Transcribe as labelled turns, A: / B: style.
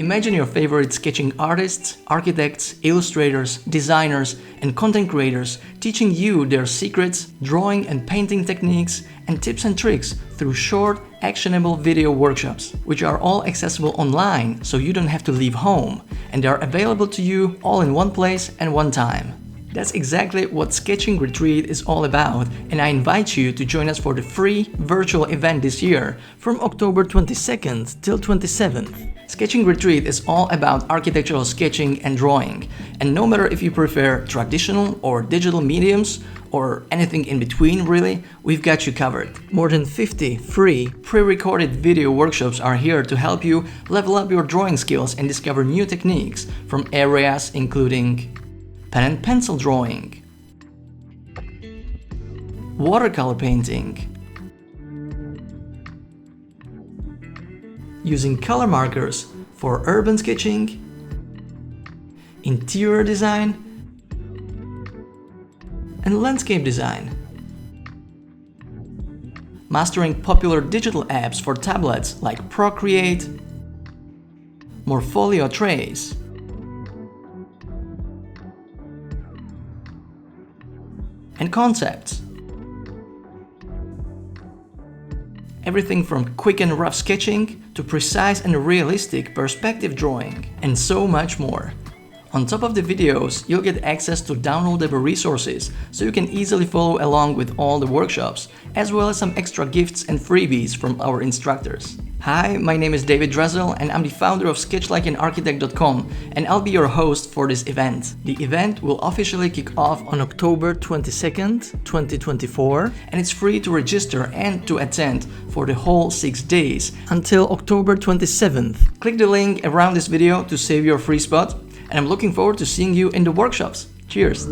A: Imagine your favorite sketching artists, architects, illustrators, designers, and content creators teaching you their secrets, drawing and painting techniques, and tips and tricks through short, actionable video workshops, which are all accessible online so you don't have to leave home, and they are available to you all in one place and one time. That's exactly what Sketching Retreat is all about, and I invite you to join us for the free virtual event this year from October 22nd till 27th. Sketching Retreat is all about architectural sketching and drawing, and no matter if you prefer traditional or digital mediums, or anything in between really, we've got you covered. More than 50 free, pre-recorded video workshops are here to help you level up your drawing skills and discover new techniques from areas including pen and pencil drawing, watercolor painting, using color markers for urban sketching, interior design, and landscape design. Mastering popular digital apps for tablets like Procreate, Morpholio Trace, and concepts. Everything from quick and rough sketching to precise and realistic perspective drawing, and so much more. On top of the videos, you'll get access to downloadable resources so you can easily follow along with all the workshops, as well as some extra gifts and freebies from our instructors. Hi, my name is David Dressel and I'm the founder of sketchlikeanarchitect.com, and I'll be your host for this event. The event will officially kick off on October 22nd, 2024, and it's free to register and to attend for the whole 6 days until October 27th. Click the link around this video to save your free spot, and I'm looking forward to seeing you in the workshops. Cheers!